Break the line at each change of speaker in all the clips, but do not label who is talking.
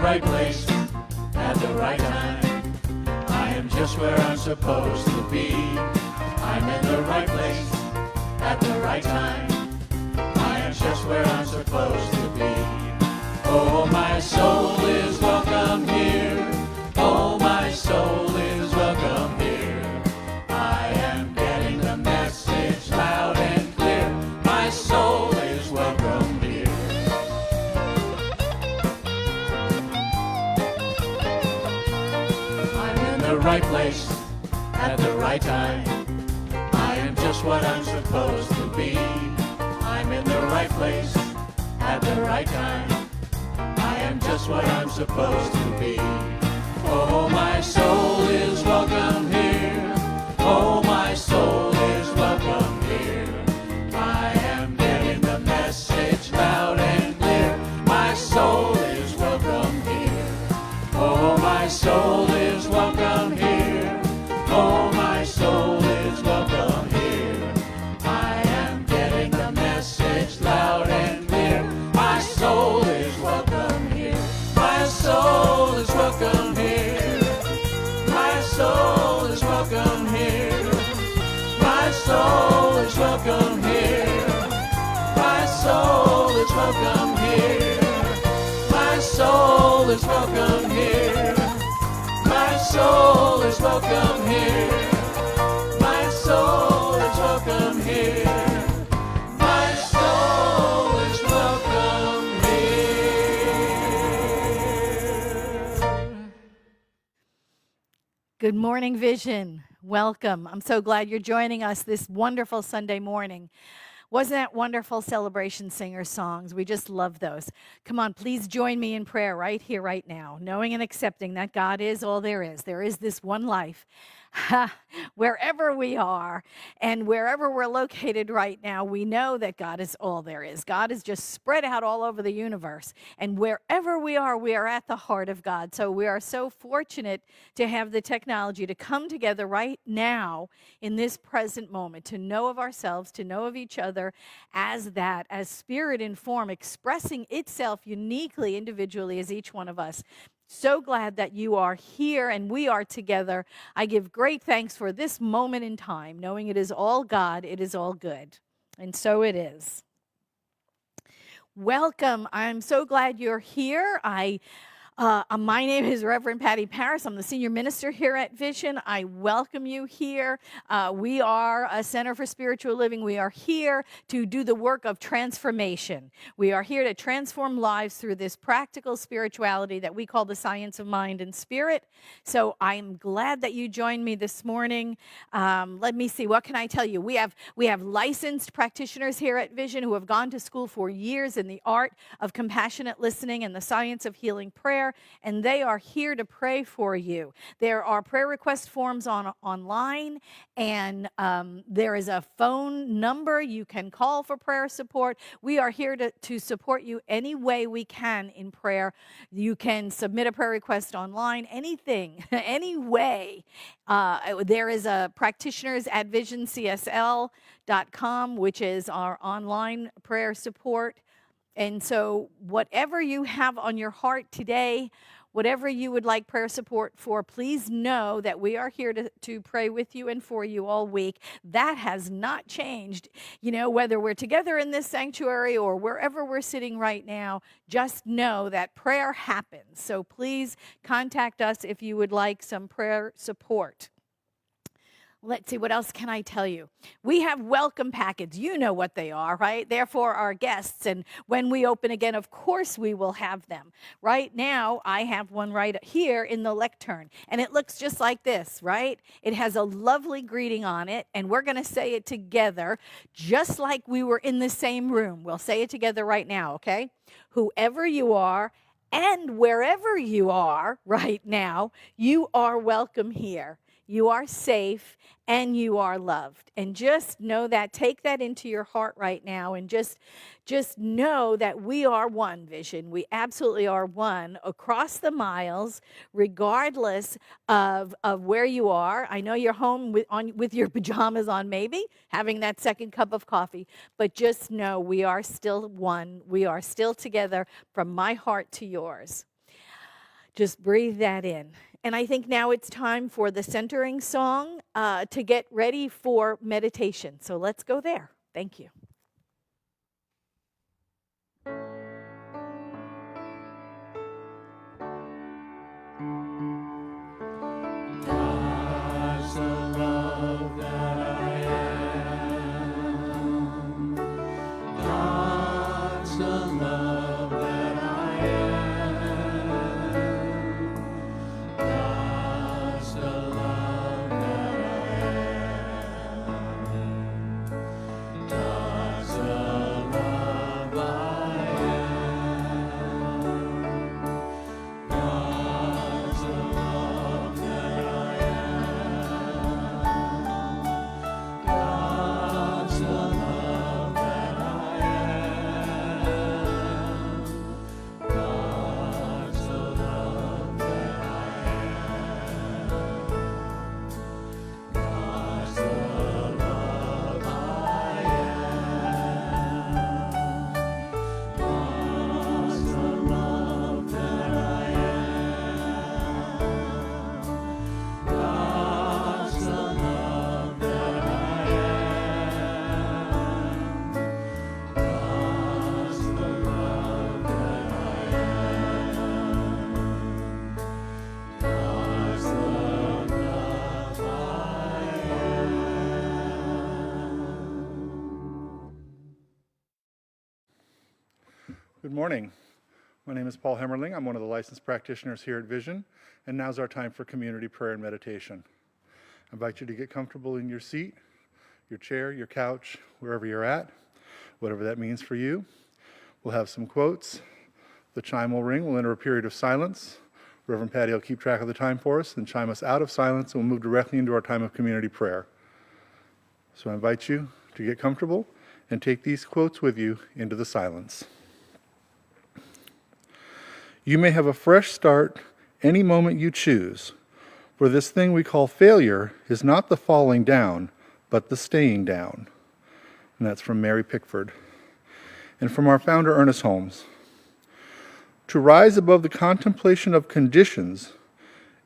right place at the right time. I am just where I'm supposed to be. I'm in the right place at the right time. I am just where I'm supposed to be. Oh, my soul is welcome here. Oh, my soul is welcome here. I am getting the message loud and clear. My soul is welcome here. I'm in the right place at the right time. I am just what I'm supposed to be. I'm in the right place at the right time. I am just what I'm supposed to be. Oh, my soul is welcome here. Oh, my soul is welcome here. I am getting the message loud and clear. My soul is welcome here. Oh, my soul is welcome here. Oh, my soul is welcome here. I am getting the message loud and clear. My soul is welcome here. My soul is welcome here. My soul is welcome here. My soul is welcome here. My soul is welcome here. My soul is welcome here. My soul is welcome here. My soul is welcome here. My soul is welcome here.
Good morning, Vision. Welcome. I'm so glad you're joining us this wonderful Sunday morning. Wasn't that wonderful celebration singer songs? We just love those. Come on, please join me in prayer right here, right now, knowing and accepting that God is all there is. There is this one life. Wherever we are and wherever we're located right now, we know that God is all there is. God is just spread out all over the universe. And wherever we are at the heart of God. So we are so fortunate to have the technology to come together right now in this present moment, to know of ourselves, to know of each other as that, as spirit in form, expressing itself uniquely, individually as each one of us. So glad that you are here and we are together. I give great thanks for this moment in time, knowing it is all God, it is all good. And so it is. Welcome. I'm so glad you're here. My name is Reverend Patti Paris. I'm the senior minister here at Vision. I welcome you here. We are a Center for Spiritual Living. We are here to do the work of transformation. We are here to transform lives through this practical spirituality that we call the science of mind and spirit. So I'm glad that you joined me this morning. Let me see. What can I tell you? We have licensed practitioners here at Vision who have gone to school for years in the art of compassionate listening and the science of healing prayer. And they are here to pray for you. There are prayer request forms online, and there is a phone number you can call for prayer support. We are here to support you any way we can in prayer. You can submit a prayer request online, anything, any way. There is a practitioners at visioncsl.com, which is our online prayer support. And so whatever you have on your heart today, whatever you would like prayer support for, please know that we are here to pray with you and for you all week. That has not changed. You know, whether we're together in this sanctuary or wherever we're sitting right now, just know that prayer happens. So please contact us if you would like some prayer support. Let's see, what else can I tell you? We have welcome packets. You know what they are, right? They're for our guests. And when we open again, of course, we will have them. Right now, I have one right here in the lectern. And it looks just like this, right? It has a lovely greeting on it. And we're going to say it together, just like we were in the same room. We'll say it together right now, okay? Whoever you are, and wherever you are right now, you are welcome here. You are safe and you are loved. And just know that, take that into your heart right now, and just know that we are one, Vision. We absolutely are one across the miles, regardless of where you are. I know you're home with your pajamas on, maybe, having that second cup of coffee, but just know we are still one. We are still together from my heart to yours. Just breathe that in. And I think now it's time for the centering song to get ready for meditation. So let's go there. Thank you.
God's the love that I am. God's the love that I am. God's the love that I am. God's the love I am. God's the love that I am. God's the love that I am. God's the love that I am. God's the love I am. God's the love that I am. God's the love that I am. God's the love that I am. God's the love I am.
Good morning. My name is Paul Hemmerling. I'm one of the licensed practitioners here at Vision, and now's our time for community prayer and meditation. I invite you to get comfortable in your seat, your chair, your couch, wherever you're at, whatever that means for you. We'll have some quotes. The chime will ring. We'll enter a period of silence. Reverend Patti will keep track of the time for us and chime us out of silence, and we'll move directly into our time of community prayer. So I invite you to get comfortable and take these quotes with you into the silence. You may have a fresh start any moment you choose, for this thing we call failure is not the falling down, but the staying down. And that's from Mary Pickford. And from our founder, Ernest Holmes. To rise above the contemplation of conditions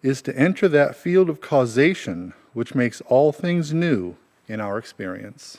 is to enter that field of causation which makes all things new in our experience.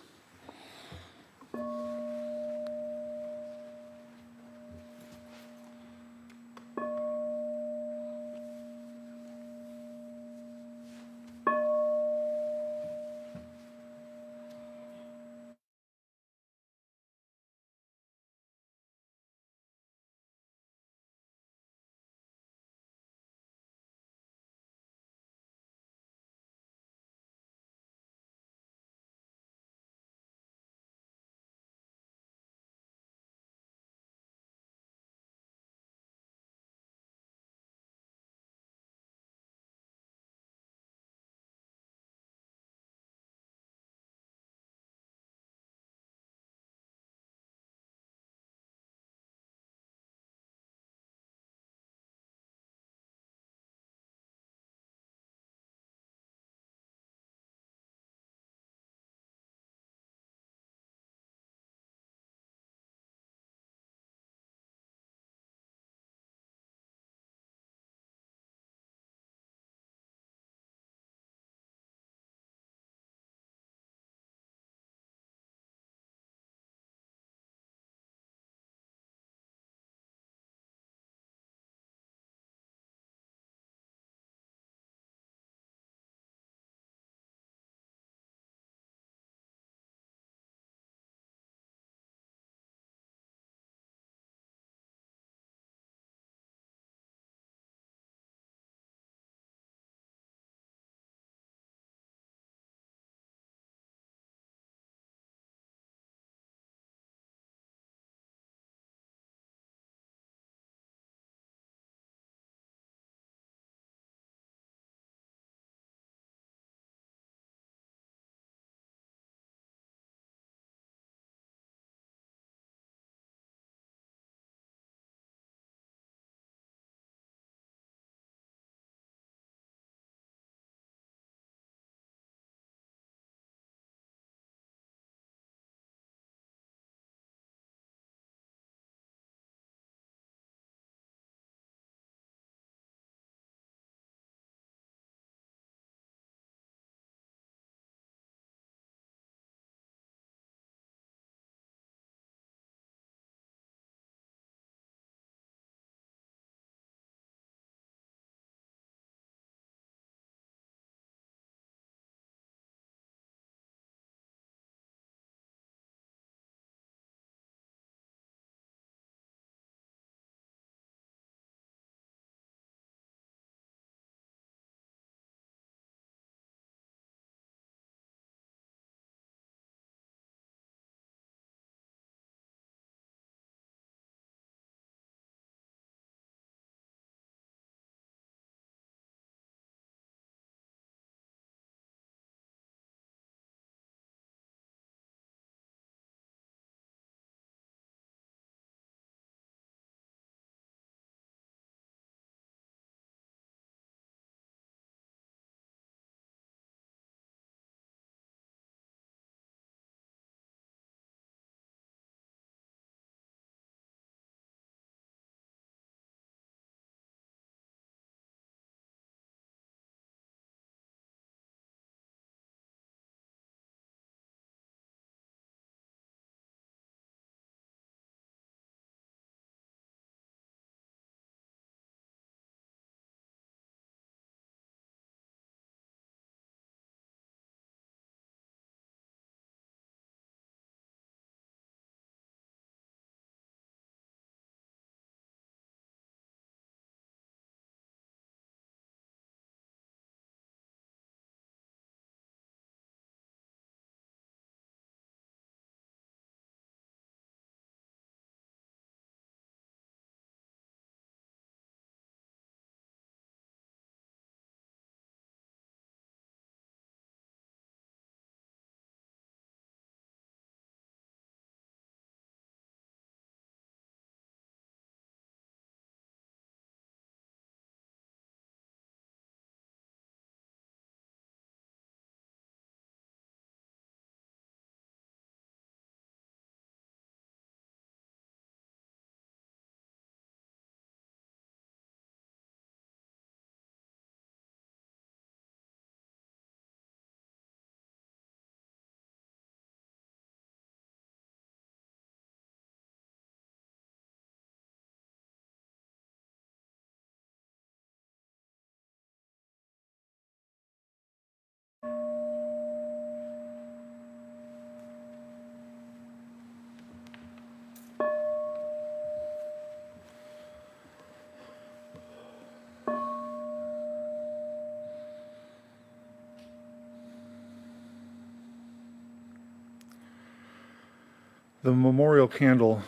The memorial candle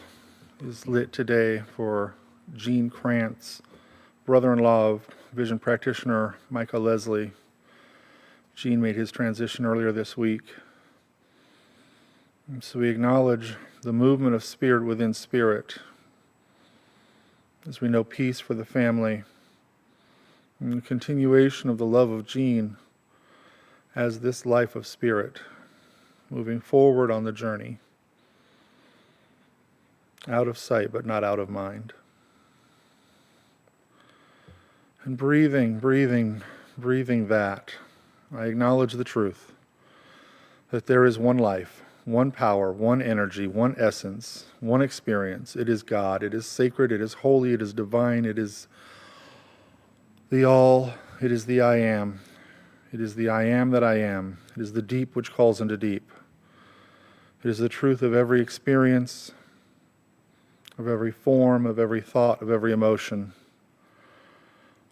is lit today for Gene Krantz, brother-in-law of Vision practitioner Micah Leslie. Gene made his transition earlier this week. And so we acknowledge the movement of spirit within spirit, as we know peace for the family, and the continuation of the love of Gene as this life of spirit, moving forward on the journey, out of sight but not out of mind. And breathing that, I acknowledge the truth that there is one life, one power, one energy, one essence, one experience. It is God. It is sacred. It is holy. It is divine. It is the all. It is the I am. It is the I am that I am. It is the deep which calls into deep. It is the truth of every experience, of every form, of every thought, of every emotion.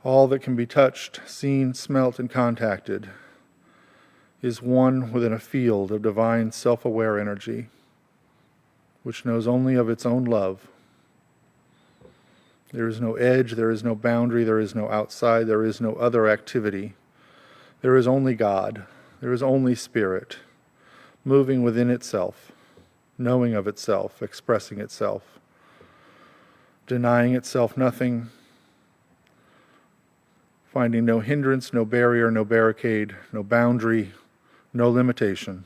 All that can be touched, seen, smelt, and contacted is one within a field of divine self-aware energy, which knows only of its own love. There is no edge, there is no boundary, there is no outside, there is no other activity. There is only God, there is only Spirit, moving within itself, knowing of itself, expressing itself, denying itself nothing, finding no hindrance, no barrier, no barricade, no boundary, no limitation.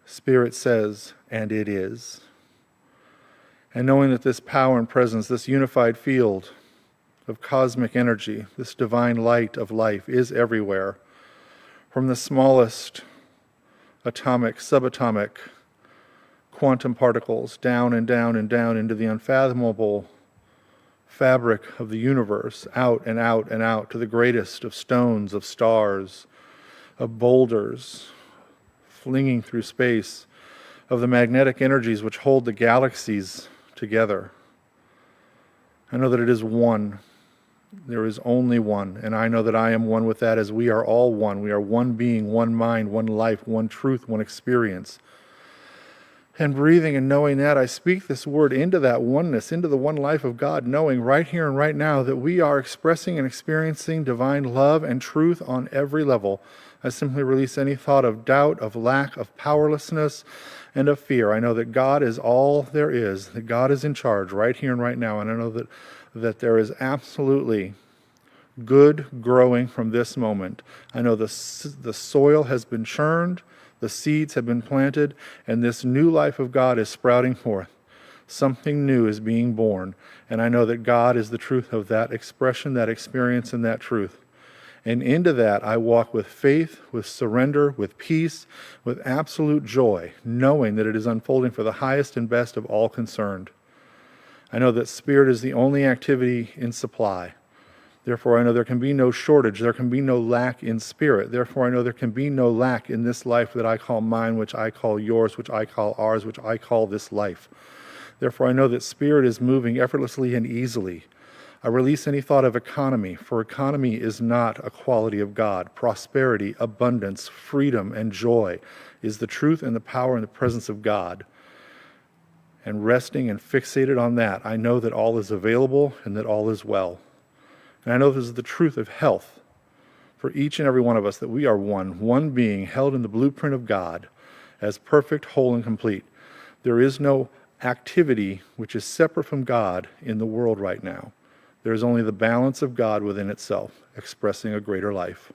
Spirit says, and it is. And knowing that this power and presence, this unified field of cosmic energy, this divine light of life is everywhere, from the smallest atomic, subatomic, quantum particles down and down and down into the unfathomable fabric of the universe, out and out and out to the greatest of stones, of stars, of boulders, flinging through space, of the magnetic energies which hold the galaxies together. I know that it is one. There is only one, and I know that I am one with that, as we are all one. We are one being, one mind, one life, one truth, one experience. And breathing and knowing that, I speak this word into that oneness, into the one life of God, knowing right here and right now that we are expressing and experiencing divine love and truth on every level. I simply release any thought of doubt, of lack, of powerlessness, and of fear. I know that God is all there is, that God is in charge right here and right now, and I know that there is absolutely good growing from this moment. I know the soil has been churned, the seeds have been planted, and this new life of God is sprouting forth. Something new is being born, and I know that God is the truth of that expression, that experience, and that truth. And into that I walk with faith, with surrender, with peace, with absolute joy, knowing that it is unfolding for the highest and best of all concerned. I know that Spirit is the only activity in supply. Therefore, I know there can be no shortage, there can be no lack in Spirit. Therefore, I know there can be no lack in this life that I call mine, which I call yours, which I call ours, which I call this life. Therefore, I know that Spirit is moving effortlessly and easily. I release any thought of economy, for economy is not a quality of God. Prosperity, abundance, freedom, and joy is the truth and the power and the presence of God. And resting and fixated on that, I know that all is available and that all is well. And I know this is the truth of health for each and every one of us, that we are one being held in the blueprint of God as perfect, whole, and complete. There is no activity which is separate from God in the world right now. There is only the balance of God within itself, expressing a greater life.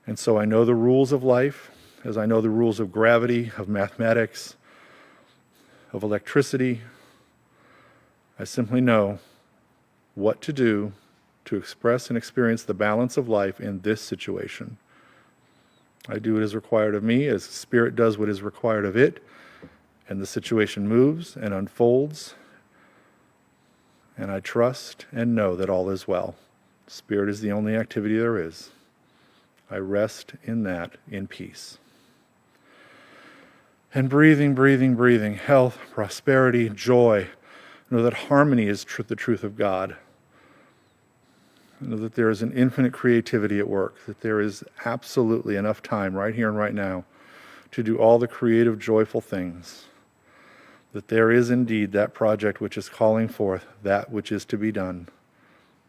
And so I know the rules of life, as I know the rules of gravity, of mathematics, of electricity. I simply know what to do to express and experience the balance of life in this situation. I do what is required of me, as Spirit does what is required of it, and the situation moves and unfolds. And I trust and know that all is well. Spirit is the only activity there is. I rest in that in peace. And breathing, health, prosperity, joy. Know that harmony is the truth of God. Know that there is an infinite creativity at work, that there is absolutely enough time right here and right now to do all the creative, joyful things. That there is indeed that project which is calling forth that which is to be done.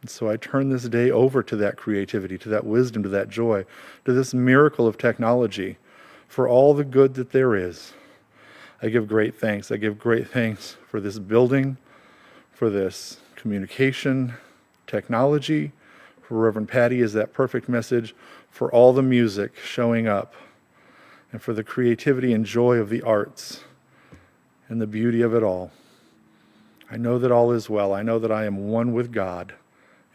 And so I turn this day over to that creativity, to that wisdom, to that joy, to this miracle of technology, for all the good that there is. I give great thanks. I give great thanks for this building, for this communication, technology, for Reverend Patti as that perfect message, for all the music showing up, and for the creativity and joy of the arts and the beauty of it all. I know that all is well. I know that I am one with God,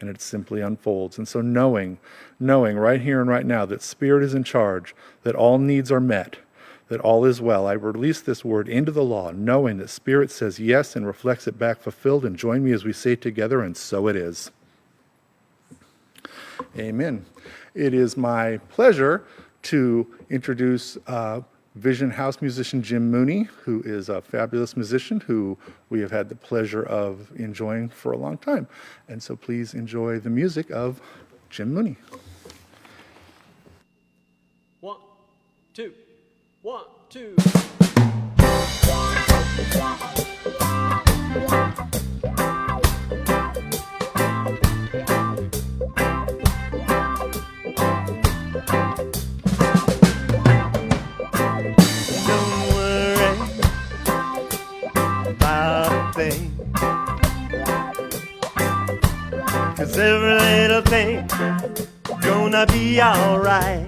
and it simply unfolds. And so knowing right here and right now that Spirit is in charge, that all needs are met, that all is well, I release this word into the law, knowing that Spirit says yes and reflects it back fulfilled. And join me as we say together, and so it is. Amen. It is my pleasure to introduce Vision House musician Jim Mooney, who is a fabulous musician who we have had the pleasure of enjoying for a long time. And so please enjoy the music of Jim Mooney.
1, 2, 1, 2.
Don't worry about a thing, 'cause every little thing gonna be alright.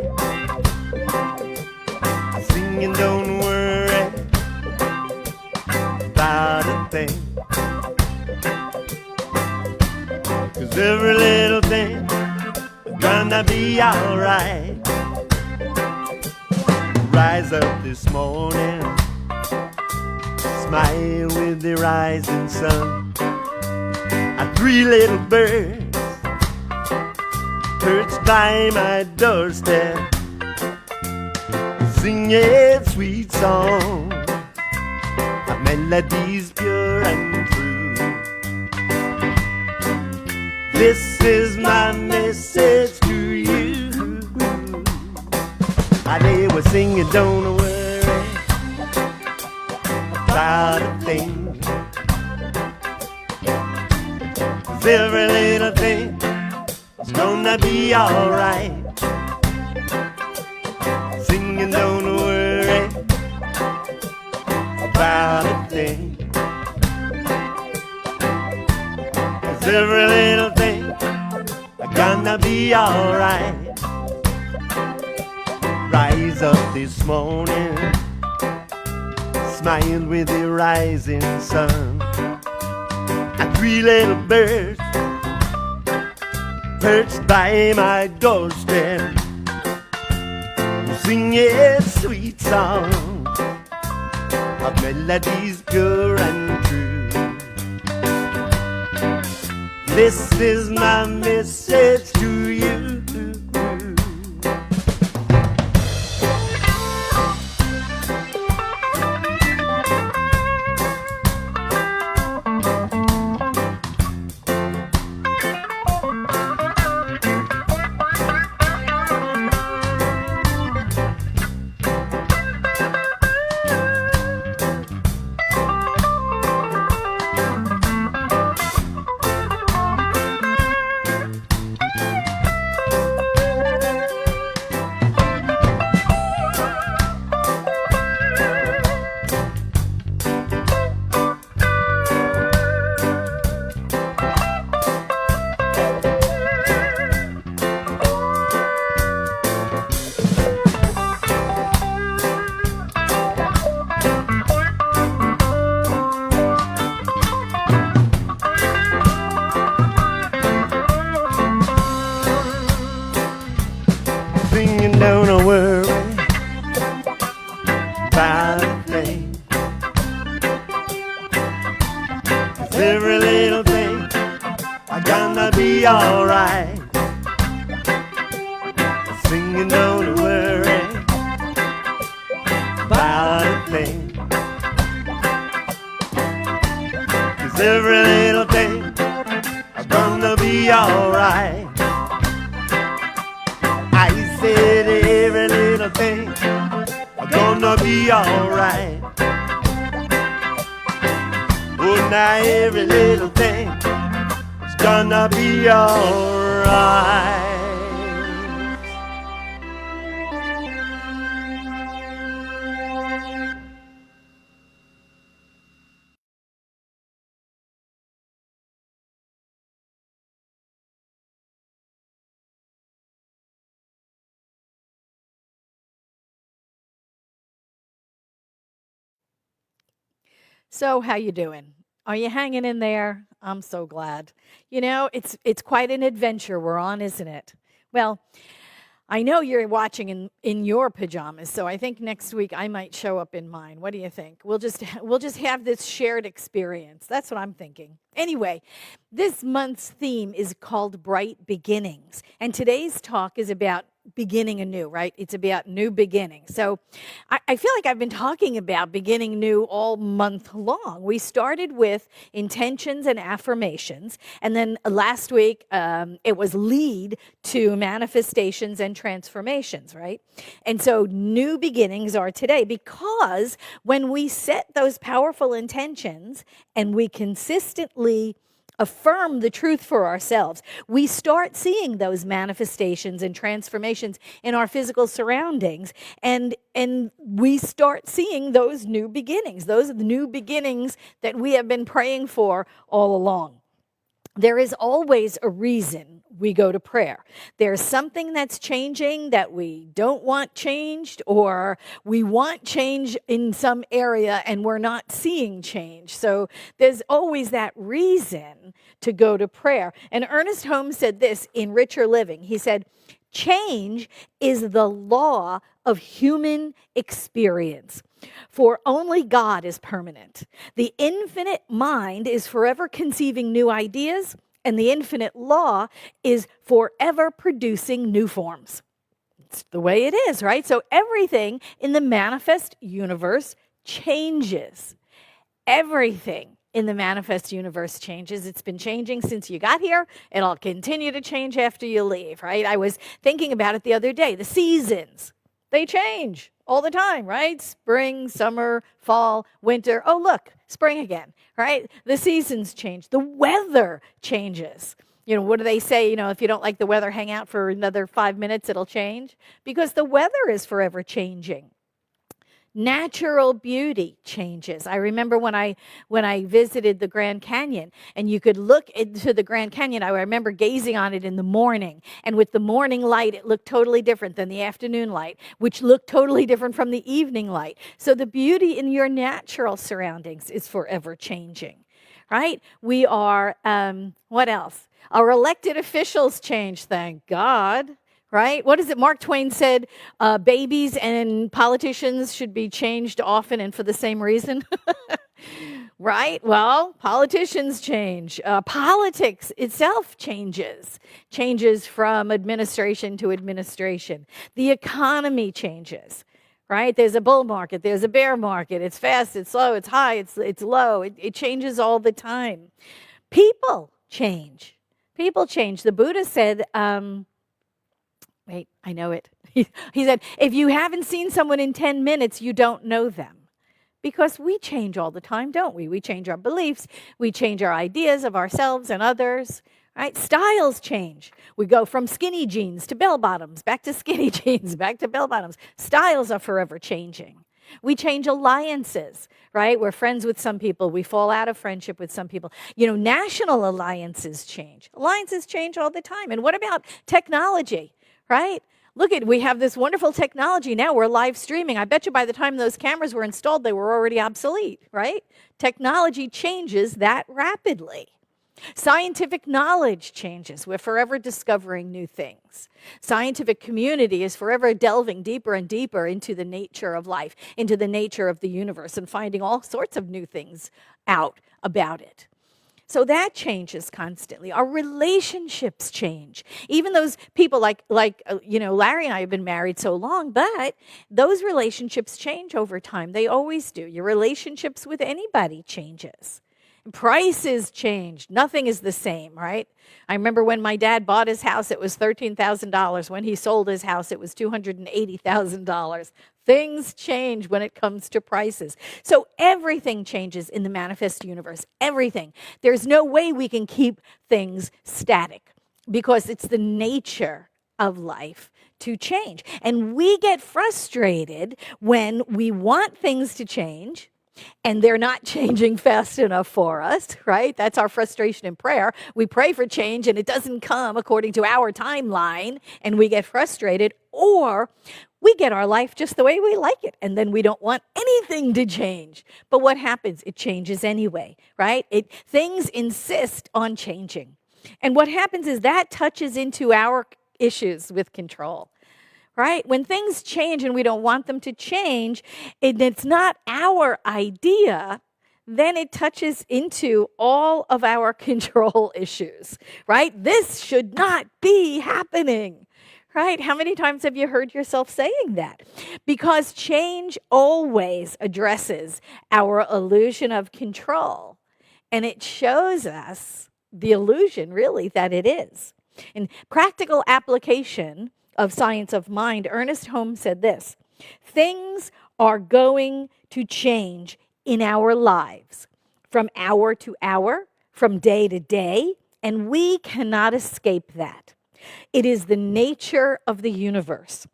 Singing, don't worry about a thing, 'cause every little thing gonna be alright. Rise up this morning, smile with the rising sun. Our 3 little birds perched by my doorstep, singing sweet songs, a melodies pure and true. This is my message to you. They were singing, don't worry about a thing, 'cause every little thing is gonna be alright. Singing, don't worry about a thing, 'cause every little thing is gonna be alright. Rise up this morning, smile with the rising sun. And 3 little birds perched by my doorstep, singing sweet songs of melodies pure and true. This is my message to you. Singing, don't worry about a thing, 'cause every little thing are gonna be alright. Singing, don't worry about a thing, 'cause every little thing are gonna be alright. I said every little thing gonna gonna be alright. Oh, now every little thing is gonna be alright.
So, how you doing? Are you hanging in there? I'm so glad. You know, it's quite an adventure we're on, isn't it? Well, I know you're watching in your pajamas, so I think next week I might show up in mine. What do you think? We'll just have this shared experience. That's what I'm thinking. Anyway, this month's theme is called Bright Beginnings, and today's talk is about beginning anew, right? It's about new beginnings. So I feel like I've been talking about beginning new all month long. We started with intentions and affirmations, and then last week it was lead to manifestations and transformations, right? And so new beginnings are today, because when we set those powerful intentions and we consistently affirm the truth for ourselves, we start seeing those manifestations and transformations in our physical surroundings, and we start seeing those new beginnings. Those are the new beginnings that we have been praying for all along. There is always a reason we go to prayer. There's something that's changing that we don't want changed, or we want change in some area and we're not seeing change. So there's always that reason to go to prayer. And Ernest Holmes said this in Richer Living. He said, "Change is the law of human experience, for only God is permanent. The infinite mind is forever conceiving new ideas, and the infinite law is forever producing new forms." It's the way it is, right? So everything in the manifest universe changes. Everything in the manifest universe changes. It's been changing since you got here. It'll continue to change after you leave, right? I was thinking about it the other day. The seasons, they change all the time, right? Spring, summer, fall, winter. Oh, look, spring again, right? The seasons change. The weather changes. You know, what do they say? You know, if you don't like the weather, hang out for another 5 minutes, it'll change. Because the weather is forever changing. Natural beauty changes. I remember when I visited the Grand Canyon, and you could look into the Grand Canyon. I remember gazing on it in the morning, and with the morning light, it looked totally different than the afternoon light, which looked totally different from the evening light. So the beauty in your natural surroundings is forever changing, right? We are, what else? Our elected officials change, thank God. Right? What is it? Mark Twain said, babies and politicians should be changed often and for the same reason. Right? Well, politicians change. Politics itself changes from administration to administration. The economy changes. Right? There's a bull market. There's a bear market. It's fast. It's slow. It's high. It's low. It changes all the time. People change. People change. The Buddha said, wait, I know it. He said, if you haven't seen someone in 10 minutes, you don't know them. Because we change all the time, don't we? We change our beliefs. We change our ideas of ourselves and others. Right? Styles change. We go from skinny jeans to bell bottoms, back to skinny jeans, back to bell bottoms. Styles are forever changing. We change alliances, right? We're friends with some people. We fall out of friendship with some people. You know, national alliances change. Alliances change all the time. And what about technology? Right? Look we have this wonderful technology now. We're live streaming. I bet you by the time those cameras were installed, they were already obsolete, right? Technology changes that rapidly. Scientific knowledge changes. We're forever discovering new things. Scientific community is forever delving deeper and deeper into the nature of life, into the nature of the universe, and finding all sorts of new things out about it. So that changes constantly. Our relationships change. Even those people like Larry and I have been married so long, but those relationships change over time. They always do. Your relationships with anybody changes. Prices changed. Nothing is the same, right? I remember when my dad bought his house, it was $13,000. When he sold his house, it was $280,000. Things change when it comes to prices. So everything changes in the manifest universe. Everything. There's no way we can keep things static because it's the nature of life to change. And we get frustrated when we want things to change and they're not changing fast enough for us, right? That's our frustration in prayer. We pray for change and it doesn't come according to our timeline and we get frustrated, or we get our life just the way we like it and then we don't want anything to change. But what happens? It changes anyway, right? Things insist on changing. And what happens is that touches into our issues with control. Right? When things change and we don't want them to change, and it's not our idea, then it touches into all of our control issues, right? This should not be happening, right? How many times have you heard yourself saying that? Because change always addresses our illusion of control, and it shows us the illusion, really, that it is. In practical application of science of mind, Ernest Holmes said this: things are going to change in our lives from hour to hour, from day to day, and we cannot escape that. It is the nature of the universe.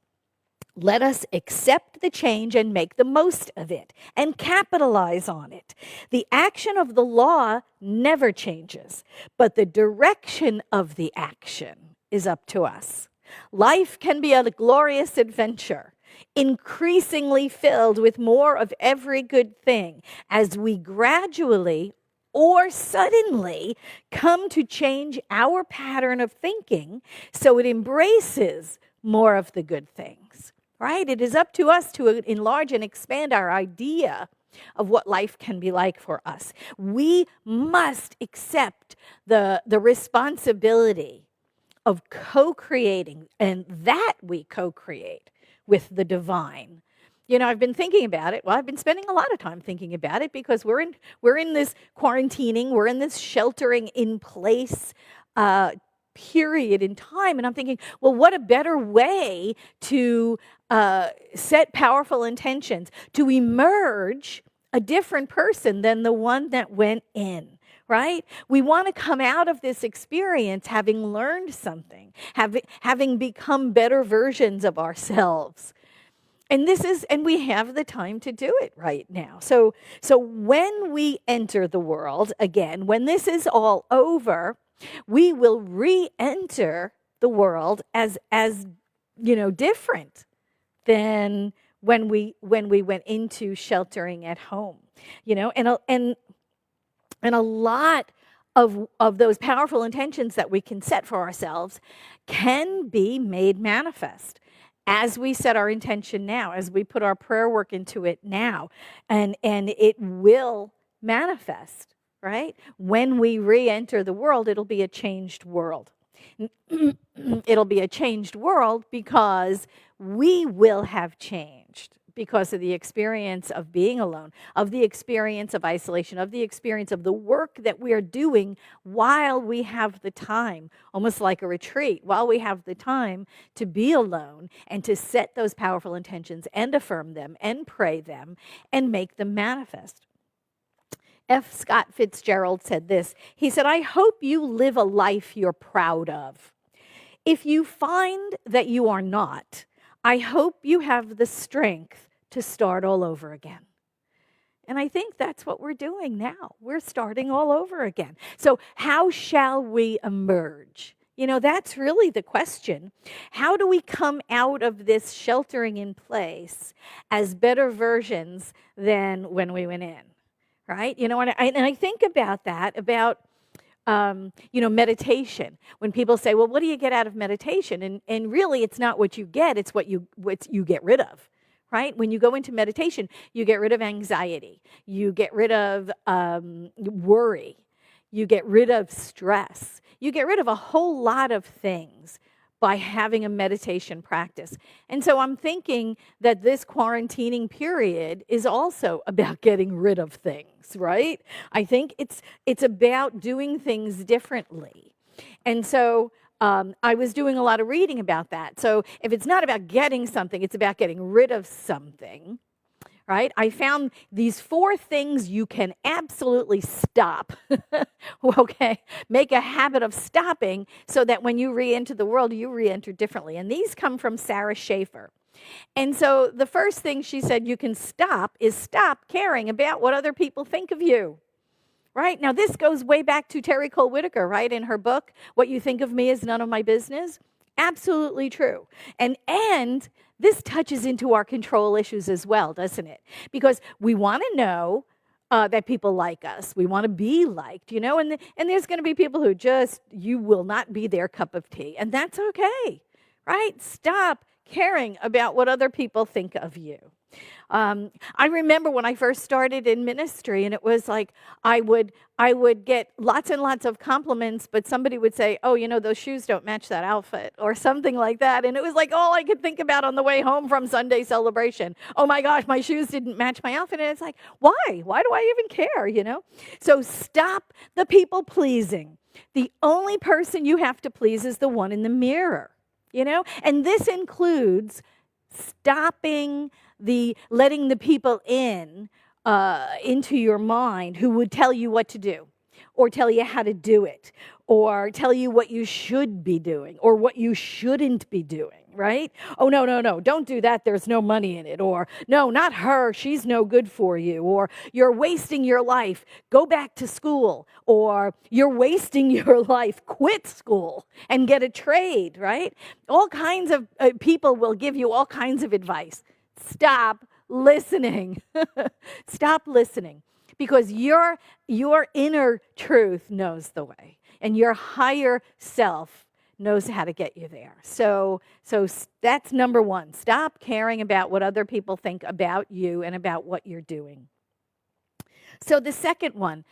Let us accept the change and make the most of it and capitalize on it. The action of the law never changes, but the direction of the action is up to us. Life can be a glorious adventure, increasingly filled with more of every good thing, as we gradually or suddenly come to change our pattern of thinking so it embraces more of the good things, right? It is up to us to enlarge and expand our idea of what life can be like for us. We must accept the responsibility of co-creating, and that we co-create with the divine. You know, I've been thinking about it. Well, I've been spending a lot of time thinking about it because we're in this quarantining, we're in this sheltering in place period in time, and I'm thinking, well, what a better way to set powerful intentions, to emerge a different person than the one that went in. Right? We want to come out of this experience having learned something, having become better versions of ourselves. And we have the time to do it right now. So when we enter the world again, when this is all over, we will re-enter the world as different than when we went into sheltering at home. And a lot of those powerful intentions that we can set for ourselves can be made manifest as we set our intention now, as we put our prayer work into it now. And it will manifest, right? When we re-enter the world, it'll be a changed world. It'll be a changed world because we will have changed, because of the experience of being alone, of the experience of isolation, of the experience of the work that we are doing while we have the time, almost like a retreat, while we have the time to be alone and to set those powerful intentions and affirm them and pray them and make them manifest. F. Scott Fitzgerald said this. He said, "I hope you live a life you're proud of. If you find that you are not, I hope you have the strength to start all over again." And I think that's what we're doing now. We're starting all over again. So how shall we emerge? That's really the question. How do we come out of this sheltering in place as better versions than when we went in? Right? And I think about that, about meditation. When people say, well, what do you get out of meditation? And really, it's not what you get, it's what you get rid of, right? When you go into meditation, you get rid of anxiety. You get rid of worry. You get rid of stress. You get rid of a whole lot of things by having a meditation practice. And so I'm thinking that this quarantining period is also about getting rid of things, right? I think it's about doing things differently. And so I was doing a lot of reading about that. So if it's not about getting something, it's about getting rid of something. Right? I found these 4 things you can absolutely stop. Okay? Make a habit of stopping so that when you re-enter the world, you re-enter differently. And these come from Sarah Schaefer. And so the first thing she said you can stop is stop caring about what other people think of you. Right? Now, this goes way back to Terry Cole Whitaker, right? In her book, What You Think of Me Is None of My Business. Absolutely true. And this touches into our control issues as well, doesn't it? Because we want to know that people like us. We want to be liked, and there's going to be people who you will not be their cup of tea. And that's okay, right? Stop caring about what other people think of you. I remember when I first started in ministry, and it was like I would get lots and lots of compliments, but somebody would say, oh, those shoes don't match that outfit, or something like that. And it was like all I could think about on the way home from Sunday celebration. Oh my gosh, my shoes didn't match my outfit. And it's like, why? Why do I even care, So stop the people pleasing. The only person you have to please is the one in the mirror, And this includes stopping letting the people into your mind who would tell you what to do, or tell you how to do it, or tell you what you should be doing, or what you shouldn't be doing, right? Oh, no, don't do that, there's no money in it, or no, not her, she's no good for you, or you're wasting your life, go back to school, or you're wasting your life, quit school and get a trade, right? All kinds of people will give you all kinds of advice. Stop listening. Stop listening, because your inner truth knows the way, and your higher self knows how to get you there. So that's number 1. Stop caring about what other people think about you and about what you're doing. So the second one,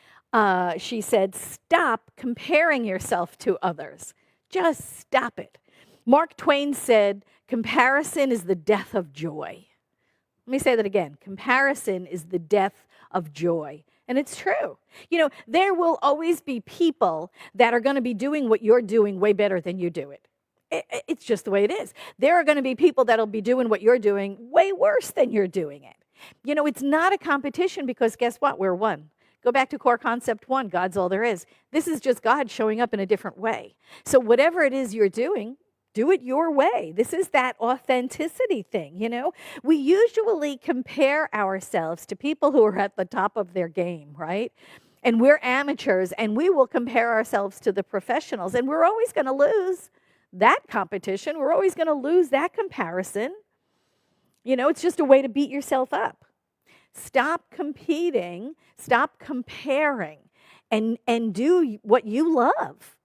she said, stop comparing yourself to others. Just stop it. Mark Twain said, comparison is the death of joy. Let me say that again. Comparison is the death of joy. And it's true. There will always be people that are going to be doing what you're doing way better than you do it. It's just the way it is. There are going to be people that will be doing what you're doing way worse than you're doing it. It's not a competition, because guess what? We're one. Go back to core concept 1, God's all there is. This is just God showing up in a different way. So whatever it is you're doing, do it your way. This is that authenticity thing, We usually compare ourselves to people who are at the top of their game, right? And we're amateurs, and we will compare ourselves to the professionals, and we're always going to lose that competition. We're always going to lose that comparison. It's just a way to beat yourself up. Stop competing, stop comparing, and do what you love.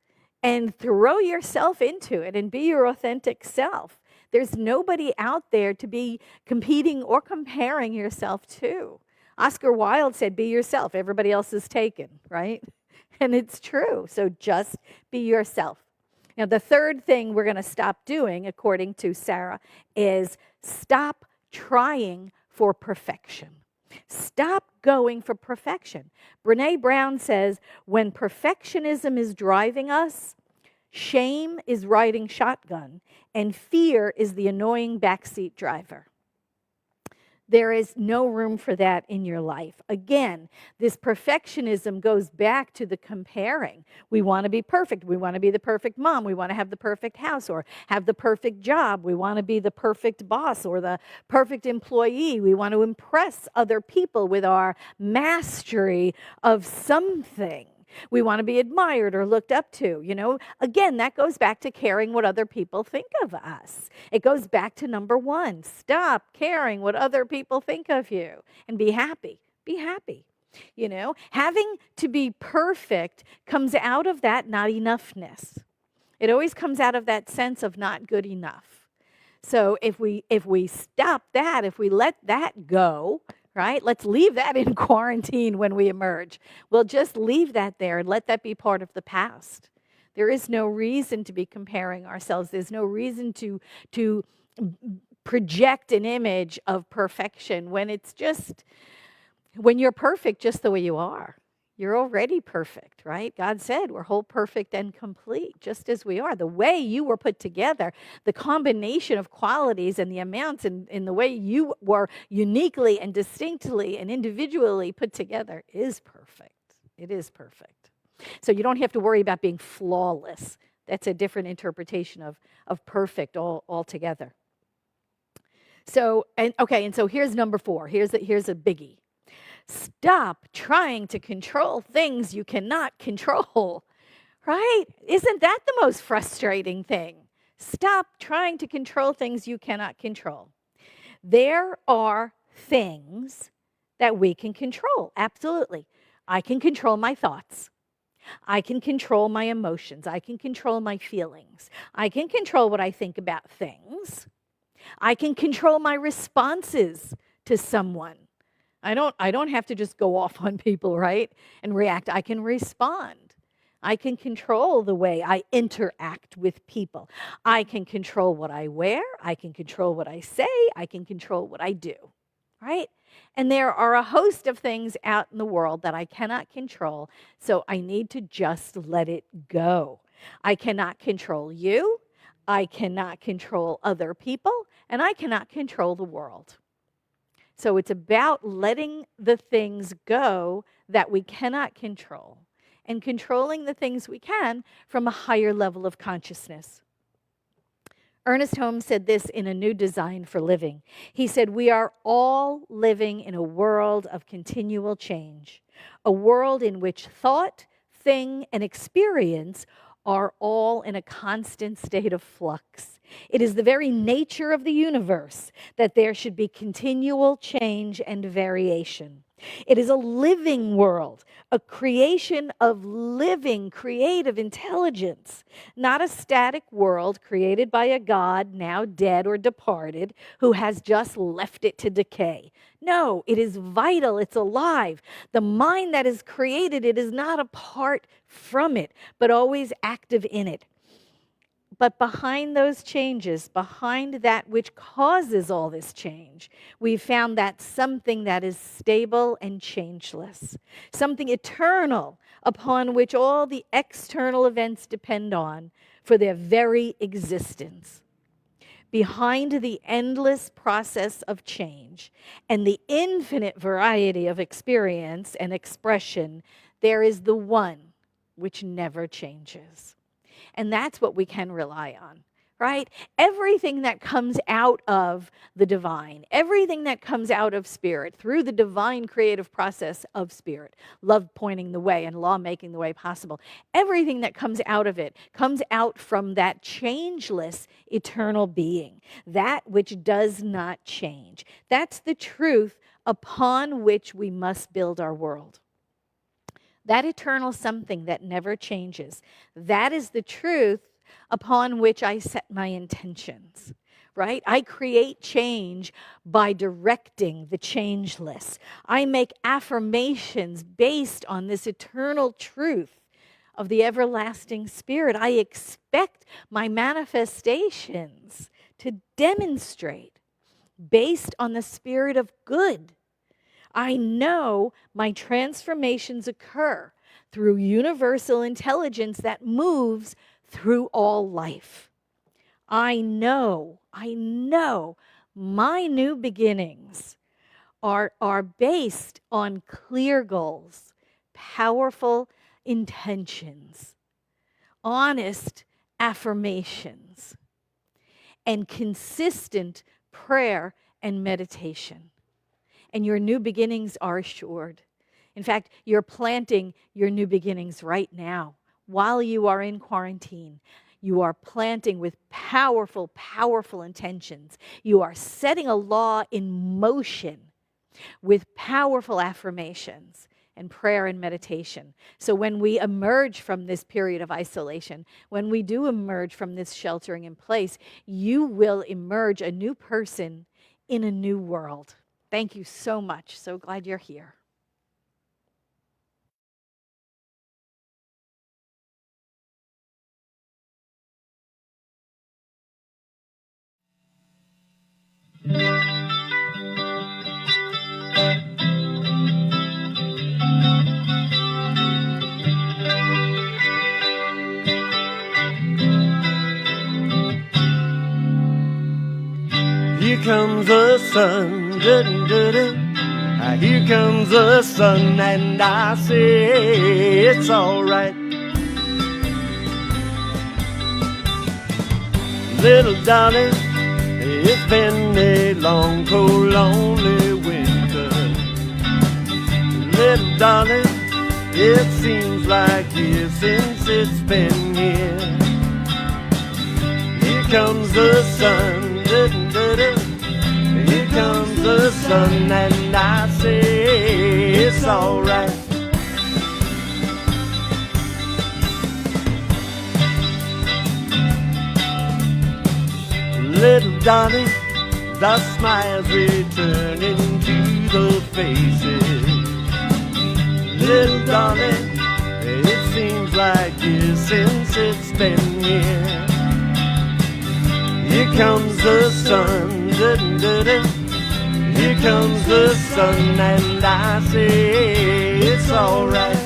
And throw yourself into it and be your authentic self. There's nobody out there to be competing or comparing yourself to. Oscar Wilde said, be yourself. Everybody else is taken, right? And it's true. So just be yourself. Now, the third thing we're going to stop doing, according to Sarah, is stop trying for perfection. Stop going for perfection. Brene Brown says, when perfectionism is driving us, shame is riding shotgun, and fear is the annoying backseat driver. There is no room for that in your life. Again, this perfectionism goes back to the comparing. We want to be perfect. We want to be the perfect mom. We want to have the perfect house or have the perfect job. We want to be the perfect boss or the perfect employee. We want to impress other people with our mastery of something. We want to be admired or looked up to, Again, that goes back to caring what other people think of us. It goes back to number 1. Stop caring what other people think of you and be happy. Be happy. Having to be perfect comes out of that not enoughness. It always comes out of that sense of not good enough. So if we stop that, if we let that go, right? Let's leave that in quarantine when we emerge. We'll just leave that there and let that be part of the past. There is no reason to be comparing ourselves. There's no reason to project an image of perfection when you're perfect just the way you are. You're already perfect, right? God said we're whole, perfect, and complete, just as we are. The way you were put together, the combination of qualities and the amounts in the way you were uniquely and distinctly and individually put together is perfect. It is perfect. So you don't have to worry about being flawless. That's a different interpretation of perfect altogether. So here's number 4. Here's a biggie. Stop trying to control things you cannot control, right? Isn't that the most frustrating thing? Stop trying to control things you cannot control. There are things that we can control, absolutely. I can control my thoughts. I can control my emotions. I can control my feelings. I can control what I think about things. I can control my responses to someone. I don't have to just go off on people, right, and react. I can respond. I can control the way I interact with people. I can control what I wear. I can control what I say. I can control what I do, right? And there are a host of things out in the world that I cannot control, so I need to just let it go. I cannot control you. I cannot control other people, and I cannot control the world. So it's about letting the things go that we cannot control and controlling the things we can from a higher level of consciousness. Ernest Holmes said this in A New Design for Living. He said, "We are all living in a world of continual change, a world in which thought, thing, and experience are all in a constant state of flux. It is the very nature of the universe that there should be continual change and variation. It is a living world, a creation of living, creative intelligence, not a static world created by a God now dead or departed who has just left it to decay. No, it is vital, it's alive. The mind that has created it is not apart from it, but always active in it. But behind those changes, behind that which causes all this change, we've found that something that is stable and changeless, something eternal upon which all the external events depend on for their very existence. Behind the endless process of change and the infinite variety of experience and expression, there is the one which never changes. And that's what we can rely on, right? Everything that comes out of the divine, everything that comes out of spirit through the divine creative process of spirit, love pointing the way and law making the way possible, everything that comes out of it comes out from that changeless eternal being, that which does not change. That's the truth upon which we must build our world. That eternal something that never changes, that is the truth upon which I set my intentions, right? I create change by directing the changeless. I make affirmations based on this eternal truth of the everlasting spirit. I expect my manifestations to demonstrate based on the spirit of good. I know my transformations occur through universal intelligence that moves through all life. I know my new beginnings are based on clear goals, powerful intentions, honest affirmations, and consistent prayer and meditation. And your new beginnings are assured. In fact, you're planting your new beginnings right now while you are in quarantine. You are planting with powerful, powerful intentions. You are setting a law in motion with powerful affirmations and prayer and meditation. So when we emerge from this period of isolation, when we do emerge from this sheltering in place, you will emerge a new person in a new world. Thank you so much. So glad you're here.
comes the sun, here comes the sun, and I say it's alright. Little darling, it's been a long, cold, lonely winter. Little darling, it seems like years since it's been here. Here comes the sun, here comes the sun, and I say it's alright. Little darling, the smiles returning to the faces. Little darling, it seems like years since it's been here. Here comes the sun, here comes the sun, and I say it's alright.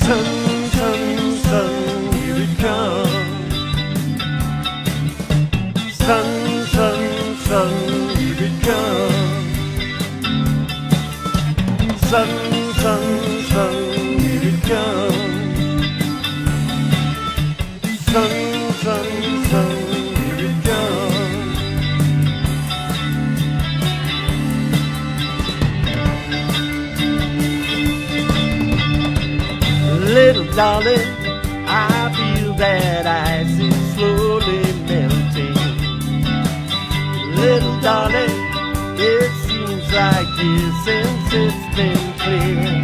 Sun, sun, sun, here it comes. Sun, sun, sun, here it comes. Sun, sun, sun, here it comes. Sun, sun, sun, here it comes. Little darling, I feel that ice is slowly melting. Little darling, it seems like years since it's been clear.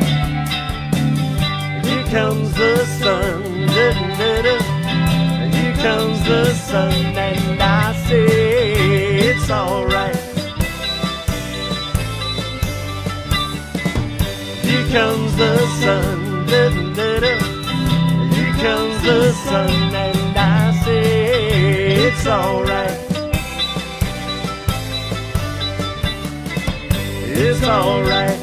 Here comes the sun, here comes the sun, and I say it's alright. Here comes the sun, here comes the sun, and I say it's alright. It's alright.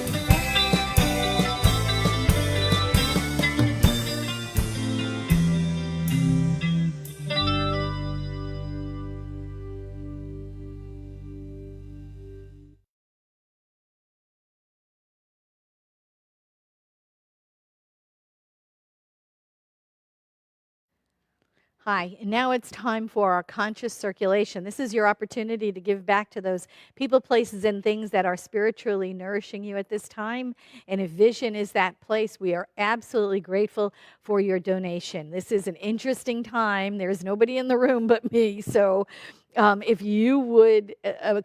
Hi, and now it's time for our conscious circulation. This is your opportunity to give back to those people, places, and things that are spiritually nourishing you at this time. And if Vision is that place, we are absolutely grateful for your donation. This is an interesting time. There's nobody in the room but me, so if you would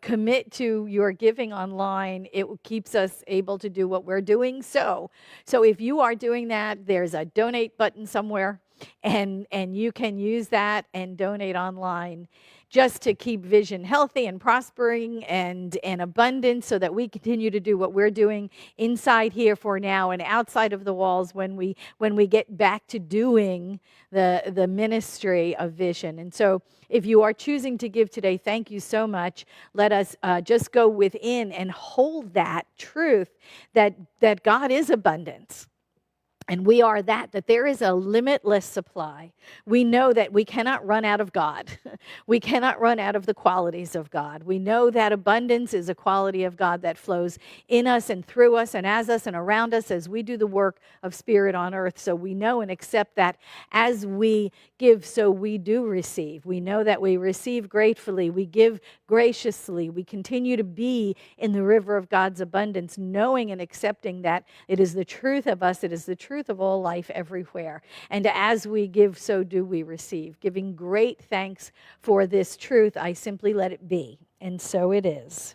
commit to your giving online, it keeps us able to do what we're doing. So if you are doing that, there's a donate button somewhere. And you can use that and donate online just to keep Vision healthy and prospering and abundant, so that we continue to do what we're doing inside here for now and outside of the walls when we get back to doing the ministry of Vision. And so if you are choosing to give today, thank you so much. Let us just go within and hold that truth that God is abundance. And we are that there is a limitless supply. We know that we cannot run out of God. We cannot run out of the qualities of God. We know that abundance is a quality of God that flows in us and through us and as us and around us as we do the work of Spirit on earth. So we know and accept that as we give, so we do receive. We know that we receive gratefully. We give graciously. We continue to be in the river of God's abundance, knowing and accepting that it is the truth of us. It is the truth of all life everywhere. And as we give, so do we receive. Giving great thanks for this truth, I simply let it be. And so it is.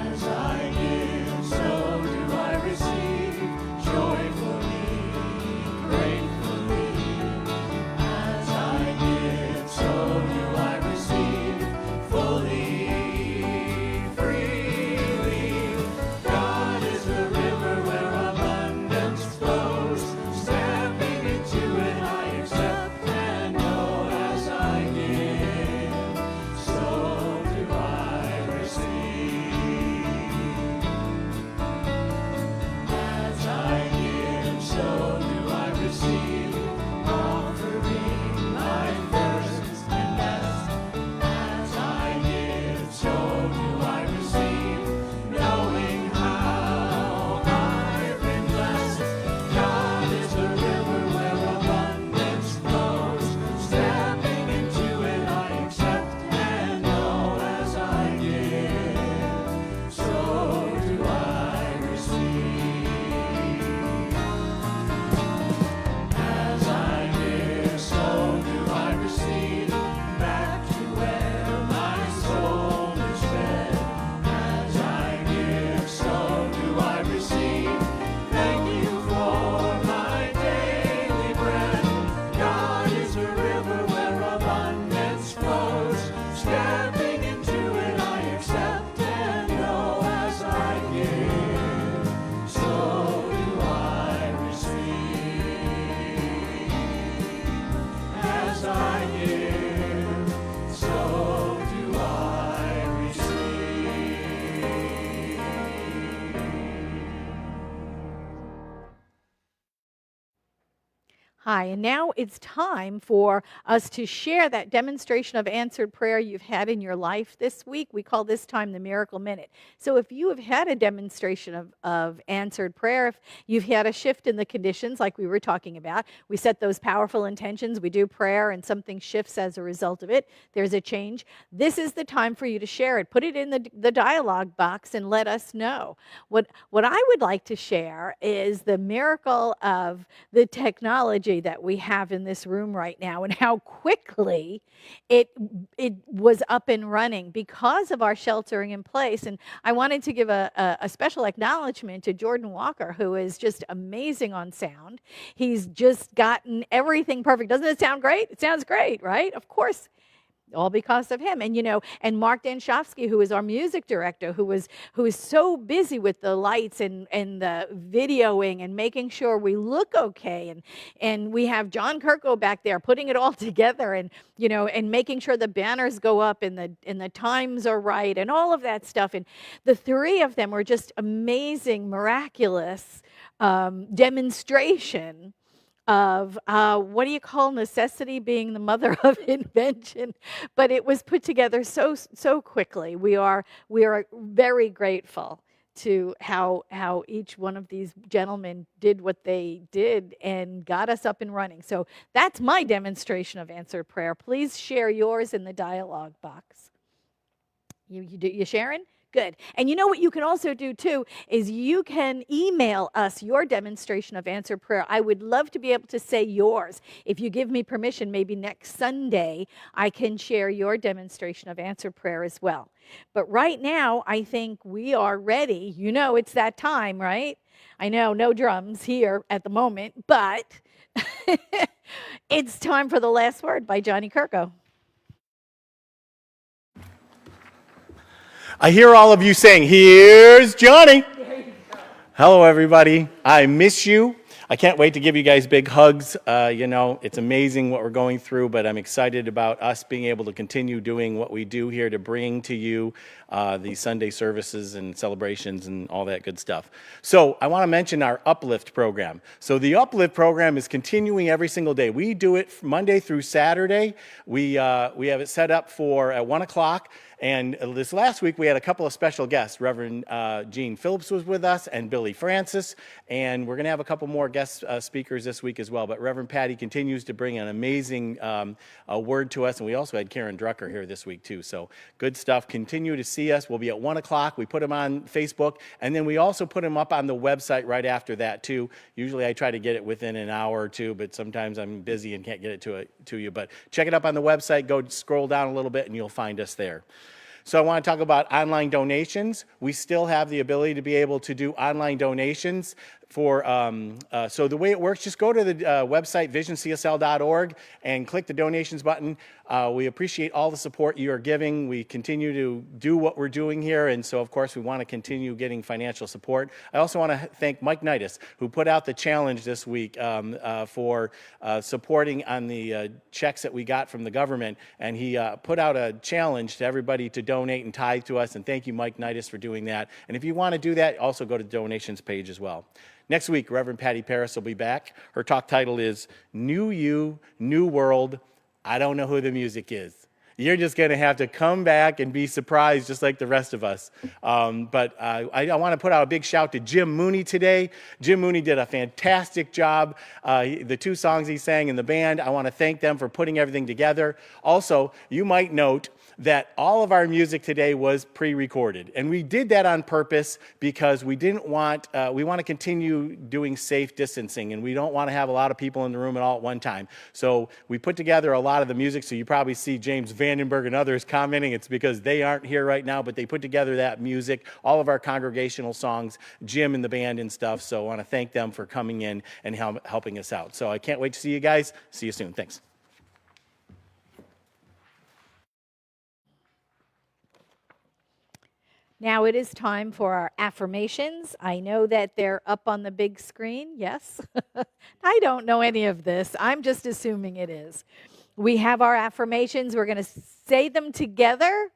As I give, so do I receive, joyfully, gratefully. As I give, so do I receive, fully, freely.
Hi, and now it's time for us to share that demonstration of answered prayer you've had in your life this week. We call this time the Miracle Minute. So if you have had a demonstration of answered prayer, if you've had a shift in the conditions like we were talking about, we set those powerful intentions, we do prayer, and something shifts as a result of it, there's a change. This is the time for you to share it. Put it in the dialogue box and let us know. What I would like to share is the miracle of the technology that we have in this room right now and how quickly it was up and running because of our sheltering in place. And I wanted to give a special acknowledgement to Jordan Walker, who is just amazing on sound. He's just gotten everything perfect. Doesn't it sound great? It sounds great, right? Of course. All because of him. And Mark Danshofsky, who is our music director, who is so busy with the lights and the videoing and making sure we look okay. And we have John Kirko back there putting it all together and making sure the banners go up and the times are right and all of that stuff. And the three of them were just amazing, miraculous demonstration of what do you call necessity being the mother of invention, but it was put together so quickly. We are very grateful to how each one of these gentlemen did what they did and got us up and running. So that's my demonstration of answered prayer. Please share yours in the dialogue box. You sharing? Good. And you know what you can also do too is you can email us your demonstration of answered prayer. I would love to be able to say yours. If you give me permission, maybe next Sunday, I can share your demonstration of answered prayer as well. But right now, I think we are ready. You know, it's that time, right? I know, no drums here at the moment, but it's time for The Last Word by Johnny Kirko.
I hear all of you saying, "Here's Johnny." Hello, everybody. I miss you. I can't wait to give you guys big hugs. It's amazing what we're going through, but I'm excited about us being able to continue doing what we do here to bring to you these Sunday services and celebrations and all that good stuff. So I want to mention our Uplift program. So the Uplift program is continuing every single day. We do it Monday through Saturday. We have it set up for at 1 o'clock. And this last week, we had a couple of special guests. Reverend Gene Phillips was with us and Billy Francis. And we're going to have a couple more guest speakers this week as well. But Reverend Patti continues to bring an amazing word to us. And we also had Karen Drucker here this week, too. So good stuff. Continue to see us. We'll be at 1 o'clock. We put them on Facebook. And then we also put them up on the website right after that, too. Usually I try to get it within an hour or two, but sometimes I'm busy and can't get it to you. But check it up on the website. Go scroll down a little bit, and you'll find us there. So I want to talk about online donations. We still have the ability to be able to do online donations for, so the way it works, just go to the website, visioncsl.org, and click the donations button. We appreciate all the support you are giving. We continue to do what we're doing here, and so, of course, we want to continue getting financial support. I also want to thank Mike Nitis, who put out the challenge this week for supporting on the checks that we got from the government, and he put out a challenge to everybody to donate and tithe to us, and thank you, Mike Nitis, for doing that. And if you want to do that, also go to the donations page as well. Next week, Reverend Patti Paris will be back. Her talk title is New You, New World. I don't know who the music is. You're just going to have to come back and be surprised just like the rest of us. But I want to put out a big shout to Jim Mooney today. Jim Mooney did a fantastic job. The two songs he sang in the band, I want to thank them for putting everything together. Also, you might note that all of our music today was pre-recorded. And we did that on purpose because we didn't want, we want to continue doing safe distancing, and we don't want to have a lot of people in the room at all at one time. So we put together a lot of the music, so you probably see James Vandenberg and others commenting. It's because they aren't here right now, but they put together that music, all of our congregational songs, Jim and the band and stuff. So I want to thank them for coming in and helping us out. So I can't wait to see you guys. See you soon. Thanks.
Now it is time for our affirmations. I know that they're up on the big screen. Yes. I don't know any of this. I'm just assuming it is. We have our affirmations. We're going to say them together,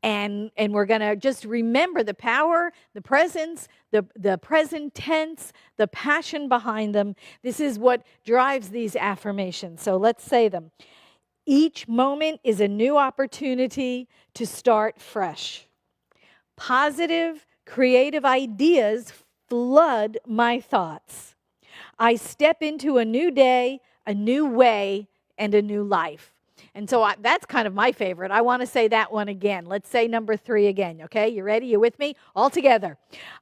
And we're going to just remember the power, the presence, the present tense, the passion behind them. This is what drives these affirmations. So let's say them. Each moment is a new opportunity to start fresh. Positive, creative ideas flood my thoughts. I step into a new day, a new way, and a new life. And so that's kind of my favorite. I want to say that one again. Let's say number 3 again, okay? You ready? You with me? All together.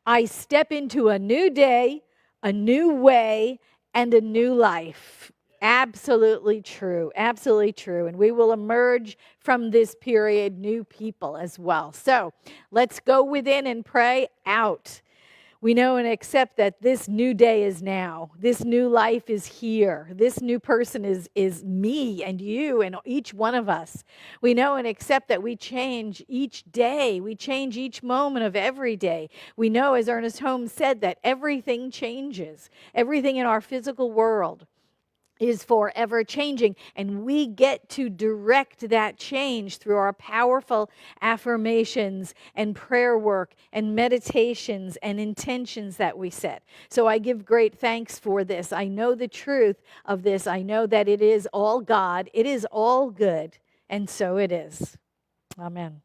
I step into a new day, a new way, and a new life. Absolutely true. Absolutely true. And we will emerge from this period new people as well. So let's go within and pray out. We know and accept that this new day is now. This new life is here. This new person is me and you and each one of us. We know and accept that we change each day. We change each moment of every day. We know, as Ernest Holmes said, that everything changes. Everything in our physical world is forever changing, and we get to direct that change through our powerful affirmations and prayer work and meditations and intentions that we set. So I give great thanks for this. I know the truth of this. I know that it is all God. It is all good, and so it is. Amen.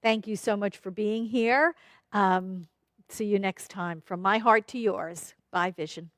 Thank you so much for being here. See you next time. From my heart to yours, bye, Vision.